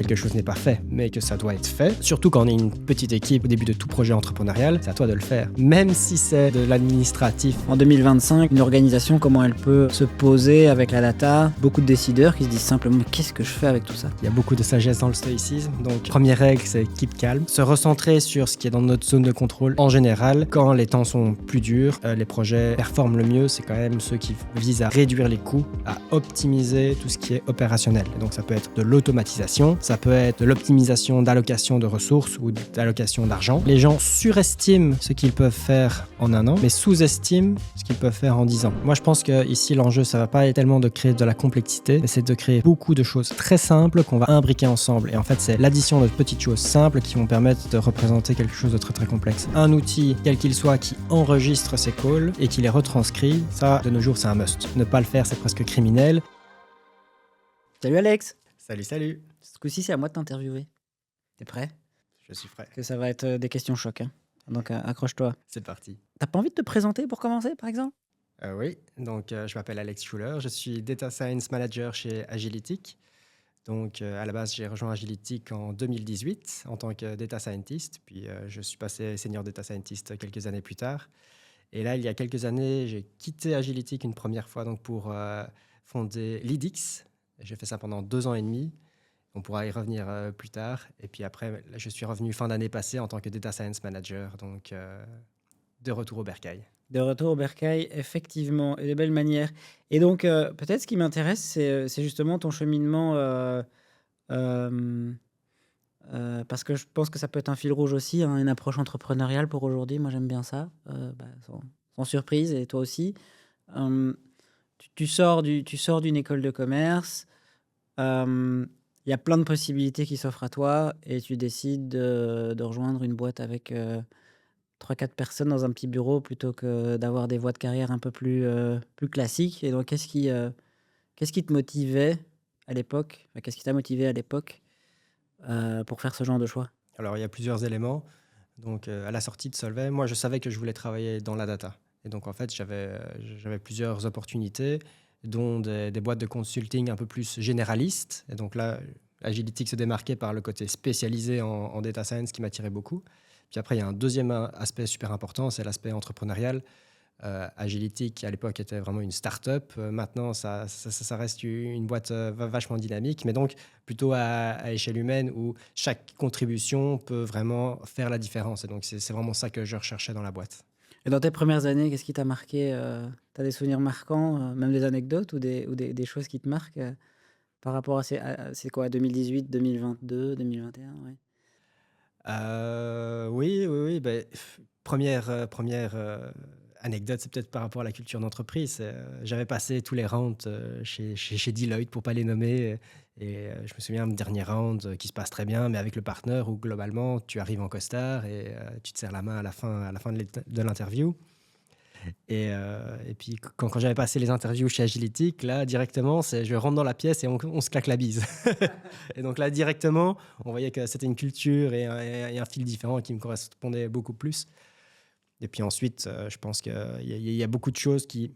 quelque chose n'est pas fait, mais que ça doit être fait. Surtout quand on est une petite équipe au début de tout projet entrepreneurial, c'est à toi de le faire. Même si c'est de l'administratif. En 2025, une organisation, comment elle peut se poser avec la data? Beaucoup de décideurs qui se disent simplement qu'est-ce que je fais avec tout ça? Il y a beaucoup de sagesse dans le stoïcisme. Donc, première règle, c'est keep calm. Se recentrer sur ce qui est dans notre zone de contrôle. En général, quand les temps sont plus durs, les projets performent le mieux. C'est quand même ceux qui visent à réduire les coûts, à optimiser tout ce qui est opérationnel. Et donc, ça peut être de l'automatisation, ça peut être de l'optimisation d'allocation de ressources ou d'allocation d'argent. Les gens surestiment ce qu'ils peuvent faire en un an, mais sous-estiment ce qu'ils peuvent faire en 10 ans. Moi, je pense que ici, l'enjeu, ça va pas être tellement de créer de la complexité, mais c'est de créer beaucoup de choses très simples qu'on va imbriquer ensemble. Et en fait, c'est l'addition de petites choses simples qui vont permettre de représenter quelque chose de très très complexe. Un outil, quel qu'il soit, qui enregistre ces calls et qui les retranscrit, ça, de nos jours, c'est un must. Ne pas le faire, c'est presque criminel. Salut Alex! Salut. Ce coup-ci, c'est à moi de t'interviewer. T'es prêt? Je suis prêt. Que ça va être des questions choc, hein. Donc accroche-toi. C'est parti. T'as pas envie de te présenter pour commencer, par exemple? Oui, donc je m'appelle Alex Schuller, je suis Data Science Manager chez Agilitic. Donc à la base, j'ai rejoint Agilitic en 2018 en tant que Data Scientist, puis je suis passé Senior Data Scientist quelques années plus tard. Et là, il y a quelques années, j'ai quitté Agilitic une première fois donc, pour fonder Lidix. J'ai fait ça pendant 2 ans et demi. On pourra y revenir plus tard. Et puis après, là, je suis revenu fin d'année passée en tant que Data Science Manager, donc de retour au bercail. De retour au bercail, effectivement, et de belle manière. Et donc, peut-être ce qui m'intéresse, c'est justement ton cheminement, parce que je pense que ça peut être un fil rouge aussi, hein, une approche entrepreneuriale pour aujourd'hui. Moi, j'aime bien ça, sans surprise, et toi aussi. Euh, tu sors d'une école de commerce, il y a plein de possibilités qui s'offrent à toi, et tu décides de rejoindre une boîte avec 3-4 personnes dans un petit bureau plutôt que d'avoir des voies de carrière un peu plus classiques. Et donc, qu'est-ce qui te motivait à l'époque? Enfin, qu'est-ce qui t'a motivé à l'époque pour faire ce genre de choix? Alors, il y a plusieurs éléments. Donc, à la sortie de Solvay, moi, je savais que je voulais travailler dans la data. Et donc, en fait, j'avais plusieurs opportunités, dont des boîtes de consulting un peu plus généralistes. Et donc là, Agilitic se démarquait par le côté spécialisé en data science qui m'attirait beaucoup. Puis après, il y a un deuxième aspect super important, c'est l'aspect entrepreneurial. Agilitic, à l'époque, était vraiment une start-up. Maintenant, ça reste une boîte vachement dynamique, mais donc plutôt à échelle humaine où chaque contribution peut vraiment faire la différence. Et donc, c'est vraiment ça que je recherchais dans la boîte. Et dans tes premières années, qu'est-ce qui t'a marqué? Tu as des souvenirs marquants, même des anecdotes ou des choses qui te marquent par rapport à c'est quoi, 2018, 2022, 2021, ouais. Oui. Première anecdote, c'est peut-être par rapport à la culture d'entreprise. J'avais passé tous les rounds chez Deloitte, pour ne pas les nommer. Et je me souviens, le dernier round qui se passe très bien, mais avec le partenaire où globalement, tu arrives en costard et tu te serres la main à la fin de l'interview. Et puis, quand j'avais passé les interviews chez Agilitic, là, directement, je rentre dans la pièce et on se claque la bise. Et donc là, directement, on voyait que c'était une culture et un fil différent qui me correspondait beaucoup plus. Et puis ensuite, je pense qu'il y a beaucoup de choses qui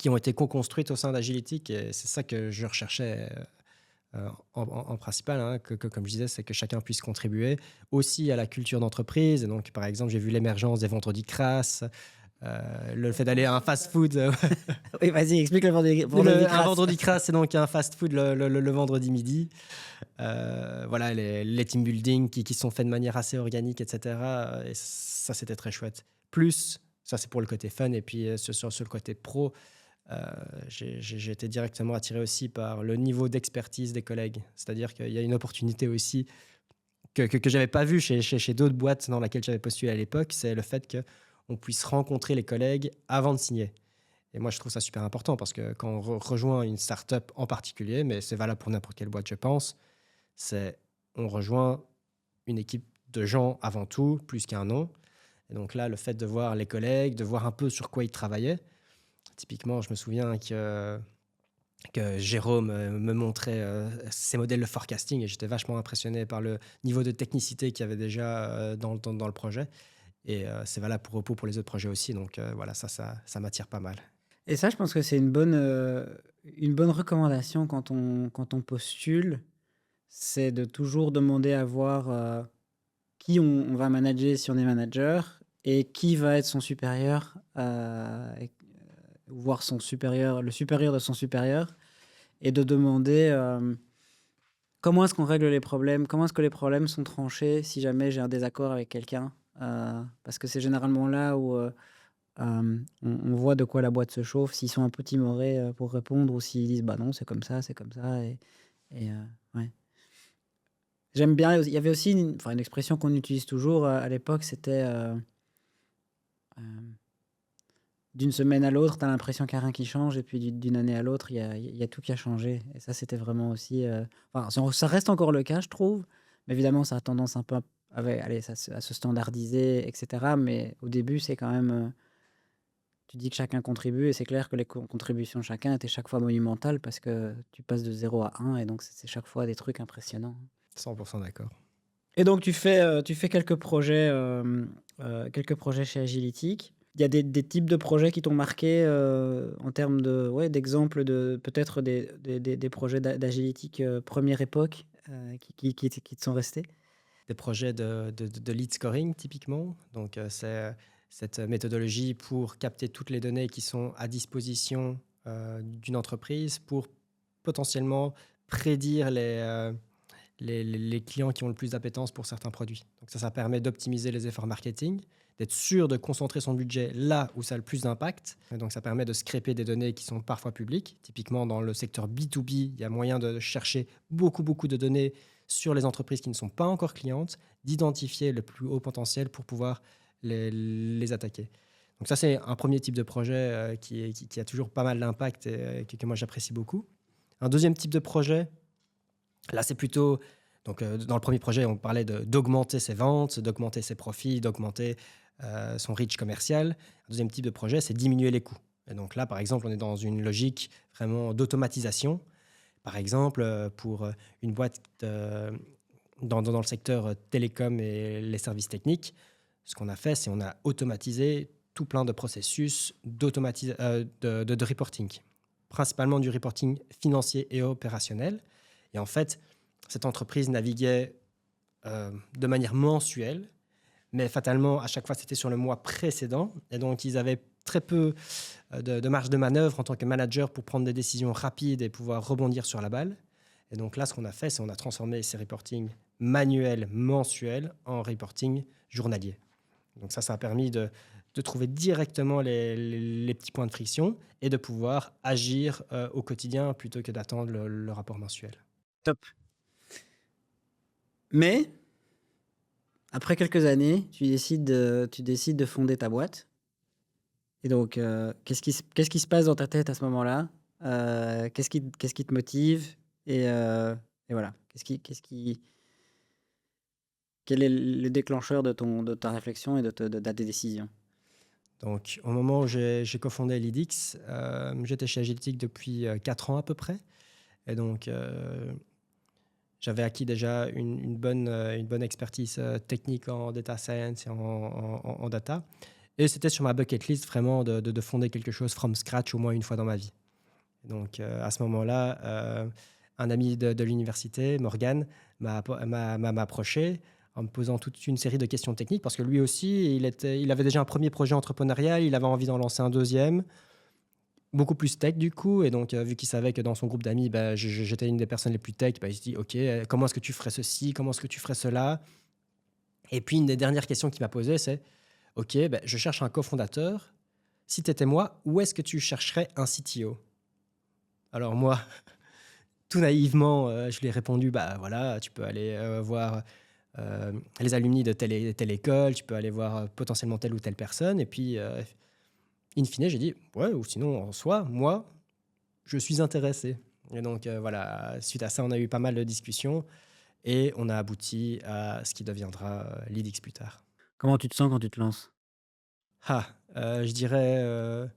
ont été co-construites au sein d'Agilitic et c'est ça que je recherchais en principal, hein, comme je disais, c'est que chacun puisse contribuer aussi à la culture d'entreprise. Et donc, par exemple, j'ai vu l'émergence des vendredis crasses, le fait d'aller à un fast-food. Oui, vas-y, explique le vendredi Un crasse. vendredi crasse, c'est donc un fast-food le vendredi midi. Voilà, les team building qui sont faits de manière assez organique, etc. Et ça, c'était très chouette. Plus, ça, c'est pour le côté fun. Et puis, sur le côté pro, j'ai été directement attiré aussi par le niveau d'expertise des collègues. C'est-à-dire qu'il y a une opportunité aussi que je n'avais pas vue chez d'autres boîtes dans lesquelles j'avais postulé à l'époque. C'est le fait qu'on puisse rencontrer les collègues avant de signer. Et moi, je trouve ça super important parce que quand on rejoint une start-up en particulier, mais c'est valable pour n'importe quelle boîte, je pense, on rejoint une équipe de gens avant tout, plus qu'un nom. Et donc là, le fait de voir les collègues, de voir un peu sur quoi ils travaillaient. Typiquement, je me souviens que Jérôme me montrait ses modèles de forecasting et j'étais vachement impressionné par le niveau de technicité qu'il y avait déjà dans le projet. Et c'est valable pour les autres projets aussi. Donc voilà, ça m'attire pas mal. Et ça, je pense que c'est une bonne recommandation quand on postule. c'est de toujours demander à voir, qui on va manager si on est manager et qui va être son supérieur, et voir son supérieur le supérieur de son supérieur et de demander, comment est-ce qu'on règle les problèmes? Comment est-ce que les problèmes sont tranchés si jamais j'ai un désaccord avec quelqu'un? Parce que c'est généralement là où, on voit de quoi la boîte se chauffe, s'ils sont un peu timorés, pour répondre ou s'ils disent: «Bah non, c'est comme ça» et ouais. J'aime bien, il y avait aussi une expression qu'on utilise toujours, à l'époque, c'était, hem, d'une semaine à l'autre, tu as l'impression qu'il y a rien qui change et puis d'une année à l'autre, il y a tout qui a changé et ça, c'était vraiment aussi, enfin, ça reste encore le cas, je trouve, mais évidemment, ça a tendance un peu allez, à se standardiser et cetera, mais au début, c'est quand même, tu dis que chacun contribue et c'est clair que les contributions de chacun étaient chaque fois monumentales parce que tu passes de 0 à 1 et donc c'est chaque fois des trucs impressionnants. 100% d'accord. Et donc tu fais quelques projets chez Agilitic. Il y a des types de projets qui t'ont marqué, en termes de ouais, d'exemples de peut-être des projets d'Agilitic, première époque, qui te sont restés? Des projets de lead scoring, typiquement. Donc, c'est cette méthodologie pour capter toutes les données qui sont à disposition d'une entreprise pour potentiellement prédire les clients qui ont le plus d'appétence pour certains produits. Donc ça permet d'optimiser les efforts marketing, d'être sûr de concentrer son budget là où ça a le plus d'impact. Et donc ça permet de scraper des données qui sont parfois publiques. Typiquement, dans le secteur B2B, il y a moyen de chercher beaucoup de données sur les entreprises qui ne sont pas encore clientes, d'identifier le plus haut potentiel pour pouvoir les attaquer. Donc ça, c'est un premier type de projet qui a toujours pas mal d'impact et que moi j'apprécie beaucoup. Un deuxième type de projet, là, c'est plutôt. Donc, dans le premier projet, on parlait d'augmenter ses ventes, d'augmenter ses profits, d'augmenter son reach commercial. Un deuxième type de projet, c'est diminuer les coûts. Et donc là, par exemple, on est dans une logique vraiment d'automatisation. Par exemple, pour une boîte dans le secteur télécom et les services techniques, ce qu'on a fait, c'est on a automatisé tout plein de processus de reporting, principalement du reporting financier et opérationnel. Et en fait, cette entreprise naviguait de manière mensuelle, mais fatalement, à chaque fois, c'était sur le mois précédent. Et donc, ils avaient très peu de marge de manœuvre en tant que manager pour prendre des décisions rapides et pouvoir rebondir sur la balle. Et donc là, ce qu'on a fait, c'est on a transformé ces reportings manuels, mensuels, en reporting journalier. Donc ça a permis de trouver directement les petits points de friction et de pouvoir agir au quotidien plutôt que d'attendre le rapport mensuel. Top. Mais après quelques années, tu décides de fonder ta boîte et donc qu'est-ce qui se passe dans ta tête à ce moment-là? Qu'est-ce qui te motive? Et voilà, quel est le déclencheur de ta réflexion et de ta décision? Donc, au moment où j'ai cofondé Lidix, j'étais chez Agiltic depuis 4 ans à peu près. Et donc, j'avais acquis déjà une bonne expertise technique en data science et en data. Et c'était sur ma bucket list vraiment de fonder quelque chose from scratch au moins une fois dans ma vie. Et donc, à ce moment-là, un ami de l'université, Morgan, m'a approché en me posant toute une série de questions techniques parce que lui aussi, il avait déjà un premier projet entrepreneurial, il avait envie d'en lancer un deuxième, beaucoup plus tech du coup. Et donc, vu qu'il savait que dans son groupe d'amis, bah, j'étais une des personnes les plus tech, bah, il se dit, OK, comment est-ce que tu ferais ceci? Comment est-ce que tu ferais cela? Et puis, une des dernières questions qu'il m'a posées, c'est, OK, bah, je cherche un cofondateur. Si tu étais moi, où est-ce que tu chercherais un CTO? Alors moi, tout naïvement, je lui ai répondu, bah voilà, tu peux aller voir les alumni de telle et telle école, tu peux aller voir potentiellement telle ou telle personne. Et puis, in fine, j'ai dit, ouais, ou sinon, en soi, moi, je suis intéressé. Et donc, voilà, suite à ça, on a eu pas mal de discussions et on a abouti à ce qui deviendra Lidix plus tard. Comment tu te sens quand tu te lances? Je dirais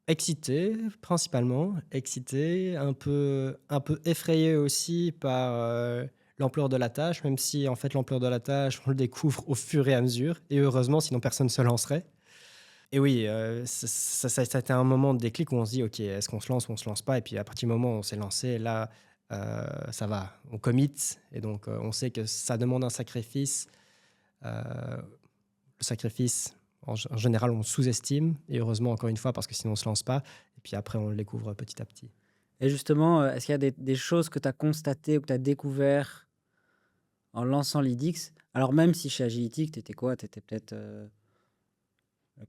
excité, principalement, excité, un peu effrayé aussi par l'ampleur de la tâche, même si en fait l'ampleur de la tâche, on le découvre au fur et à mesure, et heureusement, sinon personne ne se lancerait. Et oui, ça a été un moment de déclic où on se dit, OK, est-ce qu'on se lance ou on se lance pas? Et puis à partir du moment où on s'est lancé, là, ça va, on commit, et donc on sait que ça demande un sacrifice. Le sacrifice, en général, on sous-estime, et heureusement, encore une fois, parce que sinon on ne se lance pas, et puis après, on le découvre petit à petit. Et justement, est-ce qu'il y a des choses que tu as constatées ou que tu as découvert en lançant l'IDIX? Alors même si chez Agility, tu étais quoi? Tu étais peut-être le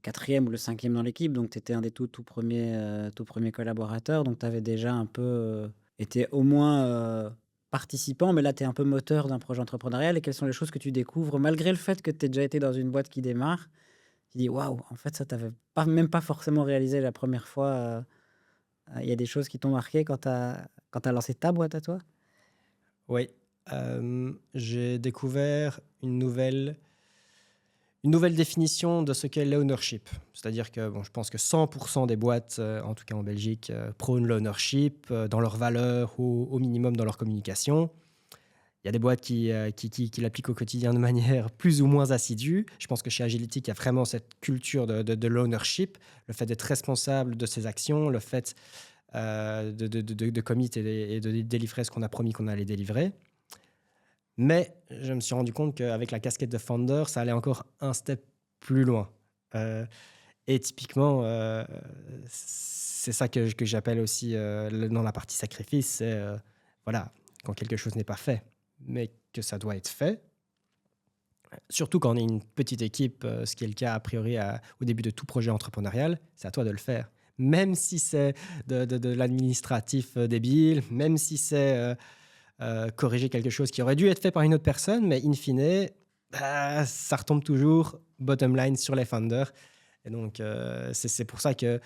quatrième ou le cinquième dans l'équipe, donc tu étais un des tout premiers collaborateurs, donc tu avais déjà un peu été au moins participant, mais là tu es un peu moteur d'un projet entrepreneurial. Et quelles sont les choses que tu découvres, malgré le fait que tu aies déjà été dans une boîte qui démarre? Tu dis: «Waouh, en fait ça tu pas même pas forcément réalisé la première fois». Il y a des choses qui t'ont marqué quand tu as lancé ta boîte à toi? Oui, j'ai découvert une nouvelle définition de ce qu'est l'ownership. C'est-à-dire que bon, je pense que 100% des boîtes, en tout cas en Belgique, prônent l'ownership dans leurs valeurs ou au minimum dans leur communication. Il y a des boîtes qui l'appliquent au quotidien de manière plus ou moins assidue. Je pense que chez Agility, il y a vraiment cette culture de l'ownership, le fait d'être responsable de ses actions, le fait de commit et de délivrer ce qu'on a promis qu'on allait délivrer. Mais je me suis rendu compte qu'avec la casquette de founder, ça allait encore un step plus loin. Euh, et typiquement, c'est ça que j'appelle aussi dans la partie sacrifice, c'est voilà, quand quelque chose n'est pas fait, mais que ça doit être fait. Surtout quand on est une petite équipe, ce qui est le cas a priori au début de tout projet entrepreneurial, c'est à toi de le faire. Même si c'est de l'administratif débile, même si c'est corriger quelque chose qui aurait dû être fait par une autre personne, mais in fine, bah, ça retombe toujours bottom line sur les founders. Et donc, c'est pour ça que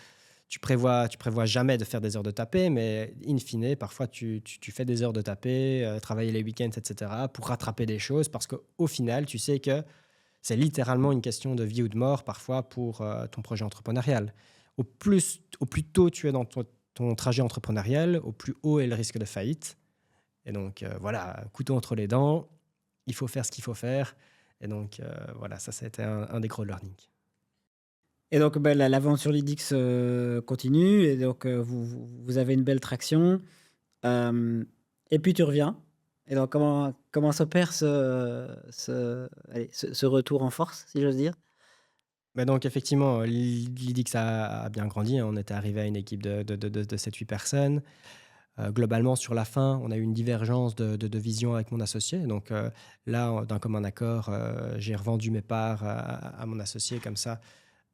tu prévois jamais de faire des heures de taper, mais in fine, parfois tu fais des heures de taper, travailler les week-ends, etc., pour rattraper des choses, parce qu'au final, tu sais que c'est littéralement une question de vie ou de mort, parfois, pour ton projet entrepreneurial. Au plus tôt tu es dans ton trajet entrepreneurial, au plus haut est le risque de faillite. Et donc, voilà, couteau entre les dents, il faut faire ce qu'il faut faire. Et donc, voilà, ça a été un des gros learnings. Et donc, bah, l'aventure Lidix continue, et donc vous avez une belle traction. Et puis tu reviens. Et donc comment s'opère ce retour en force, si j'ose dire? Mais donc, effectivement, l'IDIX a bien grandi, hein. On était arrivé à une équipe de 7-8 personnes. Globalement, sur la fin, on a eu une divergence de vision avec mon associé. Donc là, d'un commun accord, j'ai revendu mes parts à mon associé. Comme ça,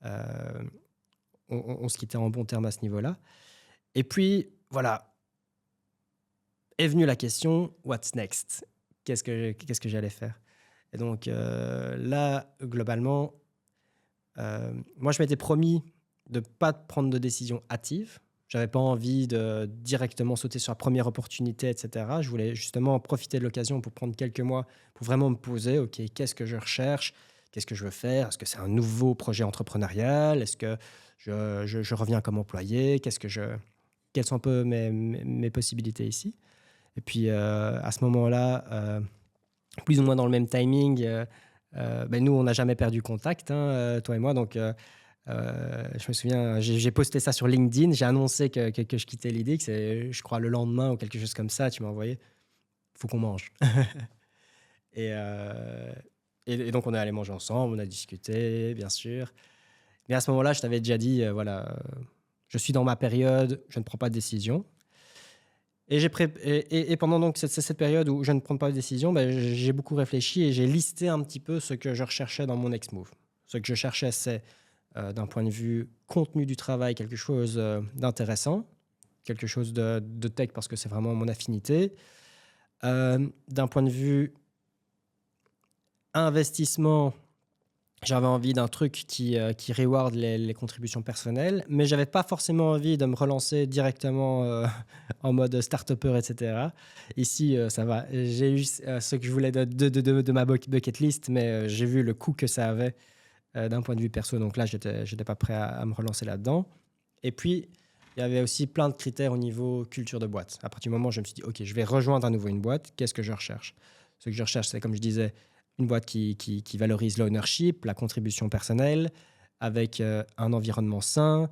euh, on se quittait en bon terme à ce niveau-là. Et puis, voilà, est venue la question, what's next? Qu'est-ce que j'allais faire? Et donc là, globalement, moi, je m'étais promis de ne pas prendre de décision hâtive. J'avais pas envie de directement sauter sur la première opportunité, etc. Je voulais justement profiter de l'occasion pour prendre quelques mois pour vraiment me poser, OK, qu'est-ce que je recherche? Qu'est-ce que je veux faire? Est-ce que c'est un nouveau projet entrepreneurial? Est-ce que je reviens comme employé? Quelles sont un peu mes possibilités ici? Et puis, à ce moment-là, plus ou moins dans le même timing, ben nous, on n'a jamais perdu contact, hein, toi et moi. Donc, je me souviens, j'ai posté ça sur LinkedIn. J'ai annoncé que je quittais l'IDIX, et je crois le lendemain ou quelque chose comme ça, tu m'as envoyé, faut qu'on mange. Et, et donc, on est allé manger ensemble, on a discuté, bien sûr. Mais à ce moment-là, je t'avais déjà dit, voilà, je suis dans ma période, je ne prends pas de décision. Et pendant donc cette période où je ne prends pas de décision, ben, j'ai beaucoup réfléchi et j'ai listé un petit peu ce que je recherchais dans mon next move. Ce que je cherchais, c'est d'un point de vue contenu du travail, quelque chose d'intéressant, quelque chose de tech parce que c'est vraiment mon affinité. D'un point de vue investissement, j'avais envie d'un truc qui reward les contributions personnelles, mais j'avais pas forcément envie de me relancer directement en mode start-upper, etc. Ici, ça va. J'ai eu ce que je voulais de ma bucket list, mais j'ai vu le coût que ça avait d'un point de vue perso. Donc là, j'étais pas prêt à me relancer là-dedans. Et puis, il y avait aussi plein de critères au niveau culture de boîte. À partir du moment où je me suis dit, OK, je vais rejoindre à nouveau une boîte, qu'est-ce que je recherche? Ce que je recherche, c'est, comme je disais, une boîte qui valorise l'ownership, la contribution personnelle, avec un environnement sain,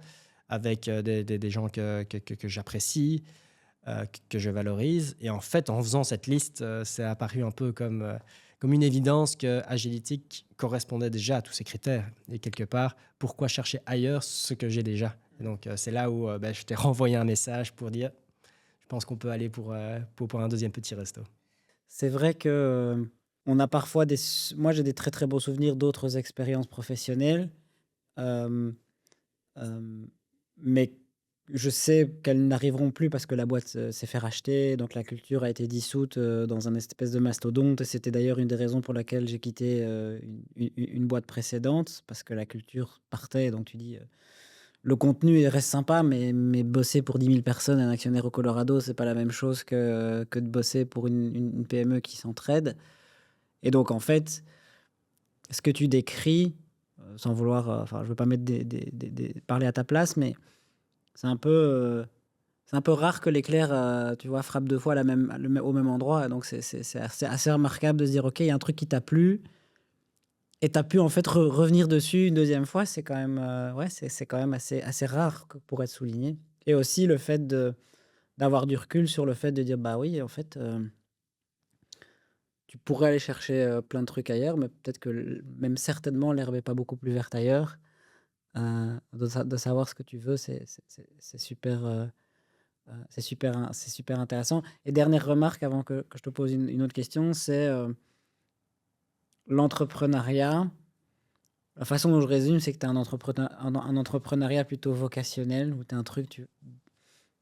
avec des gens que j'apprécie, que je valorise. Et en fait, en faisant cette liste, c'est apparu un peu comme une évidence que Agility correspondait déjà à tous ces critères. Et quelque part, pourquoi chercher ailleurs ce que j'ai déjà? Et donc, c'est là où je t'ai renvoyé un message pour dire, je pense qu'on peut aller pour un deuxième petit resto. C'est vrai que, on a parfois moi j'ai des très, très beaux souvenirs d'autres expériences professionnelles, hem, hem, mais je sais qu'elles n'arriveront plus parce que la boîte, s'est fait racheter, donc la culture a été dissoute, dans un espèce de mastodonte et c'était d'ailleurs une des raisons pour laquelle j'ai quitté, une boîte précédente parce que la culture partait donc tu dis, le contenu, il reste sympa mais bosser pour 10 000 personnes, un actionnaire au Colorado, c'est pas la même chose que de bosser pour une PME qui s'entraide et donc en fait, ce que tu décris, sans vouloir, enfin je veux pas mettre parler à ta place, mais c'est un peu, c'est un peu rare que l'éclair, tu vois, frappe 2 fois au même endroit. Donc c'est assez remarquable de se dire: «OK, il y a un truc qui t'a plu et tu as pu en fait revenir dessus une deuxième fois». C'est quand même, ouais, c'est quand même assez rare pour être souligné et aussi le fait d'avoir du recul sur le fait de dire: «Bah oui, en fait, tu pourrais aller chercher, plein de trucs ailleurs, mais peut-être que même certainement l'herbe est pas beaucoup plus verte ailleurs». De savoir ce que tu veux, c'est super, c'est super intéressant et dernière remarque avant que je te pose une autre question, c'est, l'entrepreneuriat. La façon dont je résume, c'est que tu as un entrepreneuriat plutôt vocationnel où tu as un truc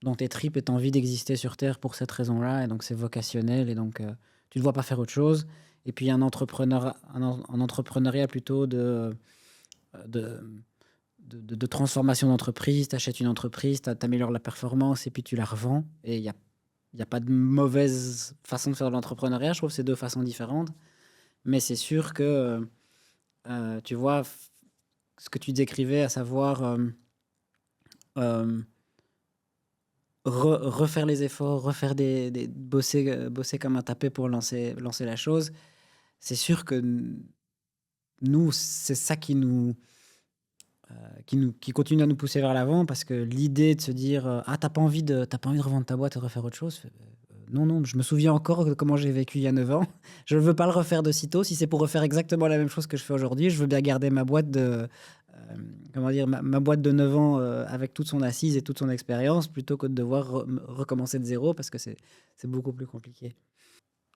dans tes tripes et tu as envie d'exister sur terre pour cette raison-là et donc c'est vocationnel et donc tu ne te vois pas faire autre chose et puis un entrepreneuriat plutôt de de transformation d'entreprise. Tu achètes une entreprise, tu améliores la performance et puis tu la revends et il y a pas de mauvaise façon de faire de l'entrepreneuriat. Je trouve que c'est 2 façons différentes. Mais c'est sûr que, tu vois, ce que tu décrivais, à savoir, hem, refaire les efforts, refaire bosser comme un tapé pour lancer la chose. C'est sûr que nous, c'est ça qui continue à nous pousser vers l'avant parce que l'idée de se dire, «Ah, t'as pas envie de revendre ta boîte et de refaire autre chose?» Non, non, je me souviens encore de comment j'ai vécu il y a 9 ans. Je ne veux pas le refaire de sitôt. Si c'est pour refaire exactement la même chose que je fais aujourd'hui, je veux bien garder ma boîte comment dire? Ma boîte de 9 ans, avec toute son assise et toute son expérience plutôt que de devoir recommencer de zéro parce que c'est beaucoup plus compliqué.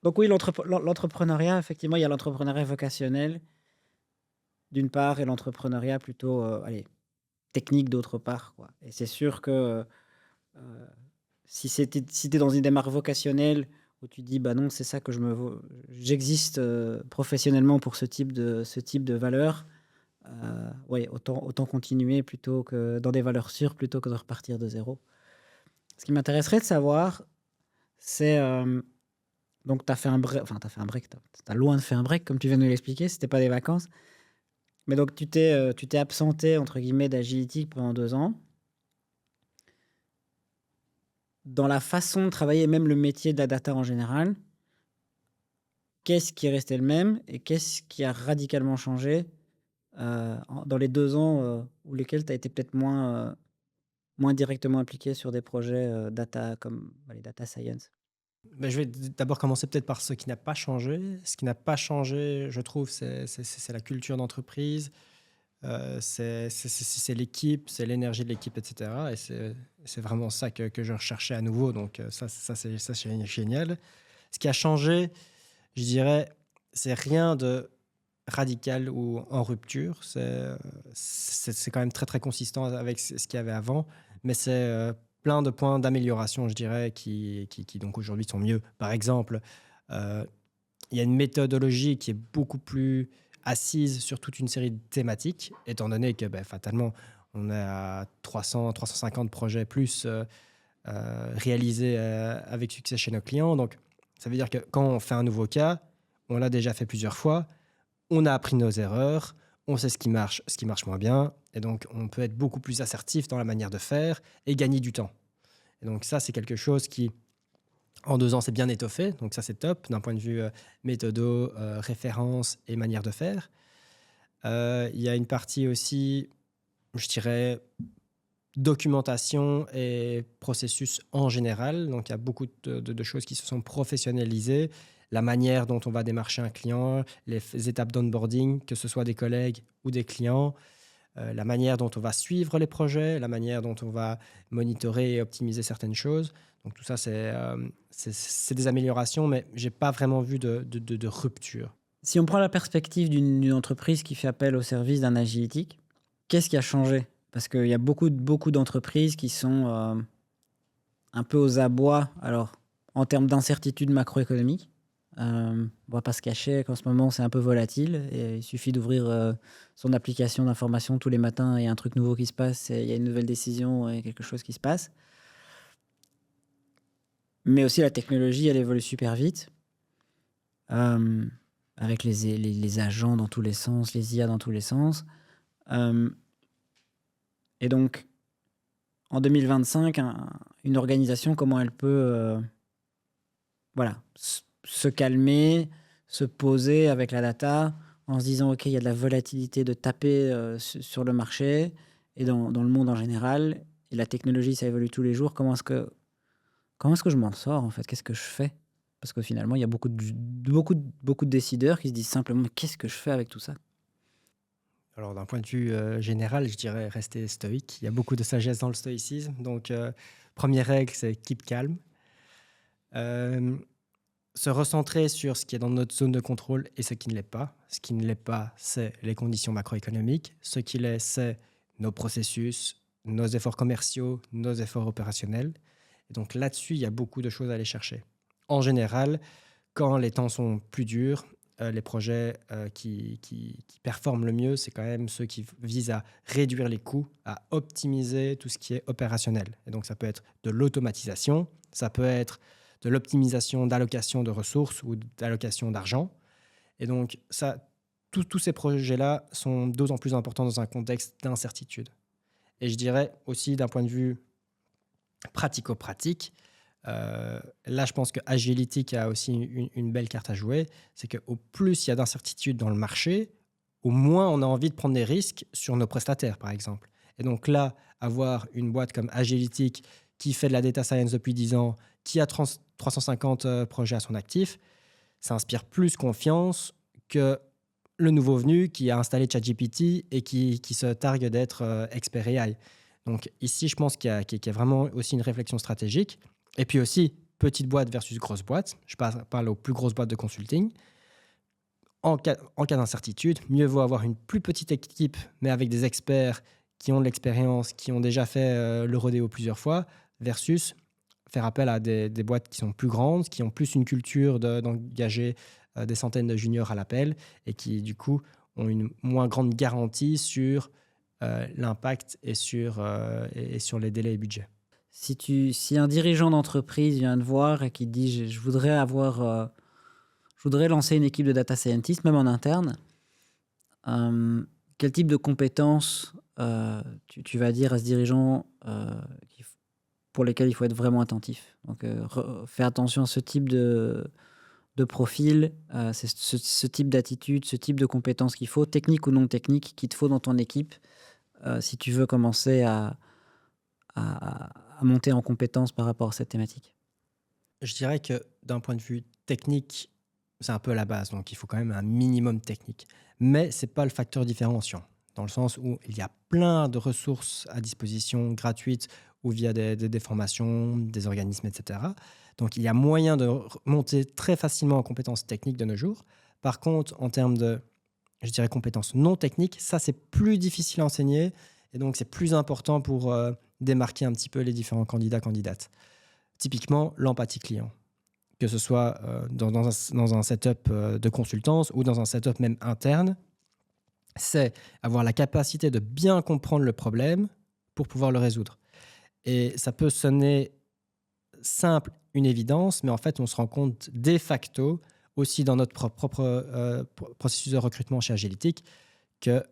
Donc oui, l'entrepreneuriat, effectivement, il y a l'entrepreneuriat vocationnel d'une part et l'entrepreneuriat plutôt, allez, technique d'autre part, quoi et c'est sûr que, heu, si tu es dans une démarche vocationnelle où tu dis: «Bah, non, c'est ça que je me vo j'existe, professionnellement pour ce type de valeurs», ouais, autant continuer plutôt que dans des valeurs sûres plutôt que de repartir de zéro. Ce qui m'intéresserait de savoir, c'est, donc tu as fait un break, enfin, tu as fait un break, tu as loin de faire un break comme tu viens de nous l'expliquer, c'était pas des vacances. Mais donc tu t'es «absenté» entre guillemets d'Agility pendant 2 ans. Dans la façon de travailler, même le métier de la data en général, qu'est-ce qui est resté le même et qu'est-ce qui a radicalement changé, dans les 2 ans, où lesquels tu as été peut-être moins directement impliqué sur des projets, data comme, bah, les data science? Je vais d'abord commencer peut-être par ce qui n'a pas changé. Ce qui n'a pas changé, je trouve, c'est la culture d'entreprise, c'est l'équipe, c'est l'énergie de l'équipe, et cetera et c'est vraiment ça que je recherchais à nouveau donc c'est génial. Ce qui a changé, je dirais, c'est rien de radical ou en rupture. C'est quand même très, très consistant avec ce qu'il y avait avant, mais c'est, plein de points d'amélioration, je dirais, qui donc aujourd'hui sont mieux. Par exemple, heu, il y a une méthodologie qui est beaucoup plus assise sur toute une série de thématiques, étant donné que, fatalement, on a 300-350 projets plus, réalisés, avec succès chez nos clients. Donc ça veut dire que quand on fait un nouveau cas, on l'a déjà fait plusieurs fois, on a appris nos erreurs, on sait ce qui marche moins bien, et donc on peut être beaucoup plus assertif dans la manière de faire et gagner du temps. Et donc ça, c'est quelque chose qui, en 2 ans, s'est bien étoffé. Donc ça, c'est top d'un point de vue méthodo, référence et manière de faire. Il y a une partie aussi, je dirais, documentation et processus en général. Donc, il y a beaucoup de choses qui se sont professionnalisées. La manière dont on va démarcher un client, les étapes d'onboarding, que ce soit des collègues ou des clients, la manière dont on va suivre les projets, la manière dont on va monitorer et optimiser certaines choses. Donc, tout ça, c'est des améliorations, mais je n'ai pas vraiment vu de rupture. Si on prend la perspective d'une entreprise qui fait appel au service d'un agilitique, qu'est-ce qui a changé? Parce qu'il y a beaucoup d'entreprises qui sont un peu aux abois, alors en termes d'incertitude macroéconomique. On va pas se cacher qu'en ce moment, c'est un peu volatile et il suffit d'ouvrir son application d'information tous les matins et il y a un truc nouveau qui se passe, et il y a une nouvelle décision et quelque chose qui se passe. Mais aussi la technologie, elle évolue super vite, euh, avec les agents dans tous les sens, les IA dans tous les sens. Euh, et donc, en 2025, une organisation, comment elle peut voilà, se calmer, se poser avec la data en se disant, OK, il y a de la volatilité de taper sur le marché et dans le monde en général, et la technologie, ça évolue tous les jours. Comment est-ce que je m'en sors, en fait? Qu'est-ce que je fais? Parce que finalement, il y a beaucoup de décideurs qui se disent simplement, mais qu'est-ce que je fais avec tout ça? Alors, d'un point de vue général, je dirais rester stoïque. Il y a beaucoup de sagesse dans le stoïcisme. Donc, première règle, c'est keep calm. Euh, Se recentrer sur ce qui est dans notre zone de contrôle et ce qui ne l'est pas. Ce qui ne l'est pas, c'est les conditions macroéconomiques. Ce qui l'est, c'est nos processus, nos efforts commerciaux, nos efforts opérationnels. Et donc là-dessus, il y a beaucoup de choses à aller chercher. En général, quand les temps sont plus durs, les projets qui performent le mieux, c'est quand même ceux qui visent à réduire les coûts, à optimiser tout ce qui est opérationnel. Et donc ça peut être de l'automatisation, ça peut être de l'optimisation d'allocation de ressources ou d'allocation d'argent. Et donc ça, tous ces projets-là sont d'autant plus importants dans un contexte d'incertitude. Et je dirais aussi d'un point de vue pratico-pratique, là, je pense que Agility a aussi une belle carte à jouer. C'est qu'au plus il y a d'incertitudes dans le marché, au moins on a envie de prendre des risques sur nos prestataires, par exemple. Et donc là, avoir une boîte comme Agility qui fait de la data science depuis 10 ans, qui a 350 projets à son actif, ça inspire plus confiance que le nouveau venu qui a installé ChatGPT et qui se targue d'être expert AI. Donc ici, je pense qu'il y a vraiment aussi une réflexion stratégique. Et puis aussi, petite boîte versus grosse boîte. Je parle aux plus grosses boîtes de consulting. En cas d'incertitude, mieux vaut avoir une plus petite équipe, mais avec des experts qui ont de l'expérience, qui ont déjà fait le rodéo plusieurs fois, versus faire appel à des boîtes qui sont plus grandes, qui ont plus une culture d'engager des centaines de juniors à l'appel et qui, du coup, ont une moins grande garantie sur l'impact et sur les délais et budgets. Si un dirigeant d'entreprise vient te voir et qui te dit, je voudrais lancer une équipe de data scientist, même en interne, quel type de compétences tu vas dire à ce dirigeant pour lesquelles il faut être vraiment attentif? Donc, fais attention à ce type de profil, c'est ce type d'attitude, ce type de compétences qu'il faut, technique ou non technique, qu'il te faut dans ton équipe, si tu veux commencer à monter en compétences par rapport à cette thématique. Je dirais que d'un point de vue technique, c'est un peu la base, donc il faut quand même un minimum technique. Mais ce n'est pas le facteur différenciant, dans le sens où il y a plein de ressources à disposition gratuites ou via des formations, des organismes, etc. Donc il y a moyen de monter très facilement en compétences techniques de nos jours. Par contre, en termes de, je dirais, compétences non techniques, ça c'est plus difficile à enseigner et donc c'est plus important pour démarquer un petit peu les différents candidats, candidates. Typiquement, l'empathie client, que ce soit dans un setup de consultance ou dans un setup même interne, c'est avoir la capacité de bien comprendre le problème pour pouvoir le résoudre. Et ça peut sonner simple, une évidence, mais en fait, on se rend compte de facto, aussi dans notre propre processus de recrutement chez Agilitic, que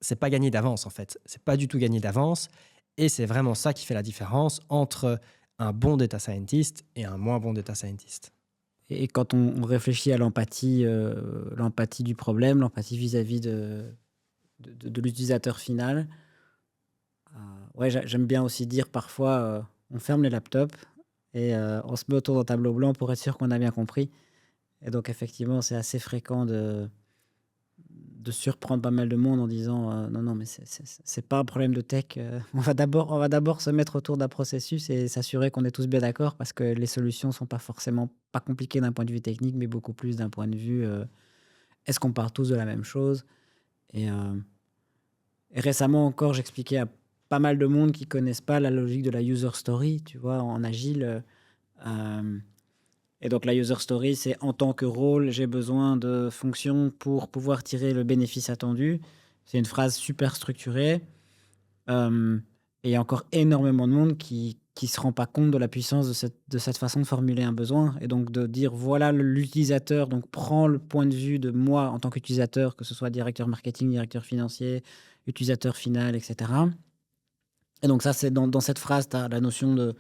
c'est pas gagné d'avance, en fait. C'est pas du tout gagné d'avance. Et c'est vraiment ça qui fait la différence entre un bon data scientist et un moins bon data scientist. Et quand on réfléchit à l'empathie du problème, l'empathie vis-à-vis de l'utilisateur final, Ouais, j'aime bien aussi dire parfois, on ferme les laptops et on se met autour d'un tableau blanc pour être sûr qu'on a bien compris. Et donc effectivement, c'est assez fréquent de surprendre pas mal de monde en disant, «Non, non, mais c'est pas un problème de tech, on va d'abord se mettre autour d'un processus et s'assurer qu'on est tous bien d'accord parce que les solutions sont pas forcément pas compliquées d'un point de vue technique, mais beaucoup plus d'un point de vue, est-ce qu'on part tous de la même chose?» et et récemment encore, j'expliquais à pas mal de monde qui connaissent pas la logique de la user story, tu vois? En agile, hem et donc la user story, c'est en tant que rôle, j'ai besoin de fonctions pour pouvoir tirer le bénéfice attendu. C'est une phrase super structurée, hem et il y a encore énormément de monde qui se rend pas compte de la puissance de cette façon de formuler un besoin et donc de dire: «Voilà l'utilisateur, donc prends le point de vue de moi en tant qu'utilisateur», que ce soit directeur marketing, directeur financier, utilisateur final et cetera et donc ça, c'est dans cette phrase, tu as la notion de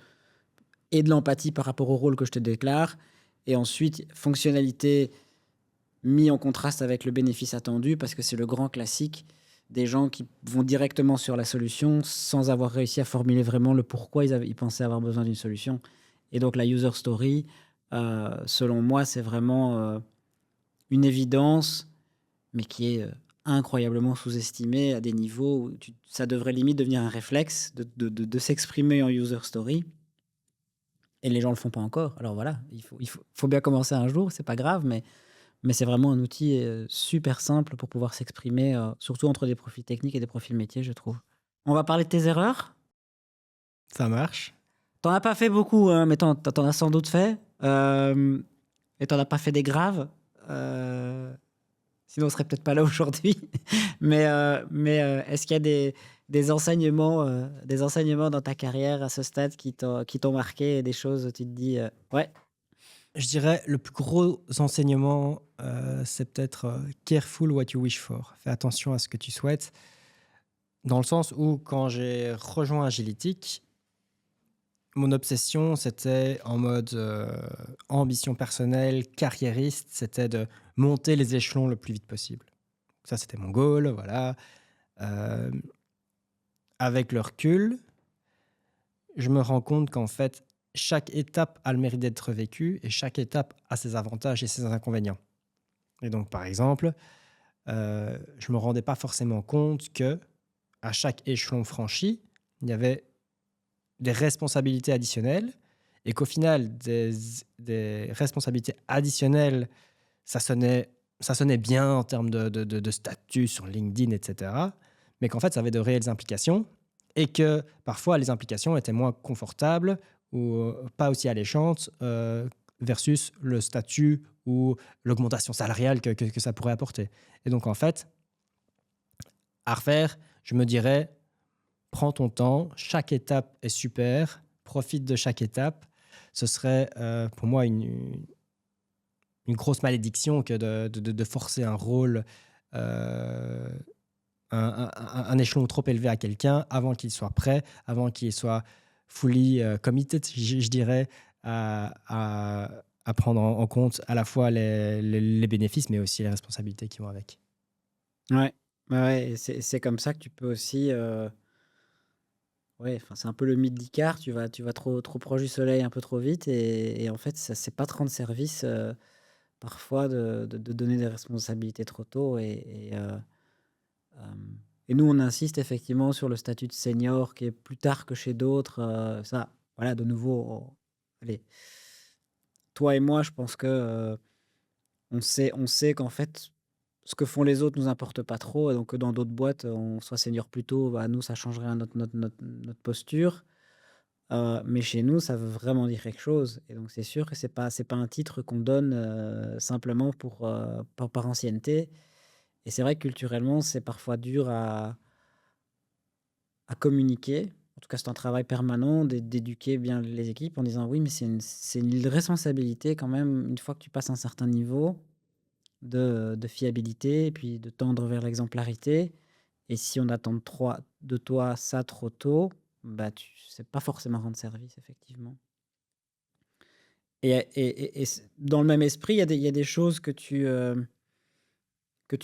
l'empathie par rapport au rôle que je te déclare et ensuite fonctionnalité mis en contraste avec le bénéfice attendu parce que c'est le grand classique des gens qui vont directement sur la solution sans avoir réussi à formuler vraiment le pourquoi ils pensaient avoir besoin d'une solution et donc la user story, selon moi, c'est vraiment, une évidence, mais qui est, incroyablement sous-estimée à des niveaux où ça devrait limite devenir un réflexe de s'exprimer en user story et les gens le font pas encore. Alors voilà, il faut bien commencer un jour, c'est pas grave, mais c'est vraiment un outil, super simple pour pouvoir s'exprimer, surtout entre des profils techniques et des profils métiers, je trouve. On va parler de tes erreurs. Ça marche. T'en as pas fait beaucoup, hein, mais t'en as sans doute fait, et t'en as pas fait des graves, heu, sinon on serait peut-être pas là aujourd'hui. Mais est-ce qu'il y a des enseignements dans ta carrière à ce stade qui t'ont marqué et des choses où tu te dis, «Ouais, Je dirais le plus gros enseignement, c'est peut-être, careful what you wish for. Fais attention à ce que tu souhaites, dans le sens où quand j'ai rejoint Agilitic, mon obsession, c'était en mode, ambition personnelle, carriériste, c'était de monter les échelons le plus vite possible. Ça, c'était mon goal, voilà. Hem, avec le recul, je me rends compte qu'en fait, chaque étape a le mérite d'être vécue et chaque étape a ses avantages et ses inconvénients. Et donc, par exemple, je me rendais pas forcément compte que à chaque échelon franchi, il y avait des responsabilités additionnelles et qu'au final, des responsabilités additionnelles, ça sonnait, ça sonnait bien en termes de statut sur LinkedIn, etc. Mais qu'en fait, ça avait de réelles implications et que parfois, les implications étaient moins confortables ou pas aussi alléchantes versus le statut ou l'augmentation salariale que ça pourrait apporter. Et donc, en fait, à refaire, je me dirais, prends ton temps, chaque étape est super, profite de chaque étape. Ce serait pour moi une grosse malédiction que de forcer un rôle, euh, un échelon trop élevé à quelqu'un avant qu'il soit prêt, avant qu'il soit fully committed, je dirais, à prendre en compte à la fois les bénéfices, mais aussi les responsabilités qui vont avec. ouais, ouais, ouais» et c'est comme ça que tu peux aussi, ouais, enfin, c'est un peu le mythe d'Icare, tu vas trop proche du soleil un peu trop vite et en fait, ça c'est pas te rendre service, parfois de donner des responsabilités trop tôt et nous, on insiste effectivement sur le statut de senior qui est plus tard que chez d'autres, ça, voilà, de nouveau, allez, toi et moi, je pense que, on sait qu'en fait, ce que font les autres nous importe pas trop et donc que dans d'autres boîtes, on soit senior plus tôt, bah, nous, ça changerait à notre posture. Mais chez nous, ça veut vraiment dire quelque chose et donc c'est sûr que c'est pas un titre qu'on donne, simplement par ancienneté et c'est vrai que culturellement, c'est parfois dur à communiquer. En tout cas, c'est un travail permanent d'éduquer bien les équipes en disant: «Oui, mais c'est une responsabilité quand même, une fois que tu passes un certain niveau de fiabilité et puis de tendre vers l'exemplarité et si on attend de toi ça trop tôt, bah, tu c'est pas forcément rendre service, effectivement». Et dans le même esprit, il y a des choses que tu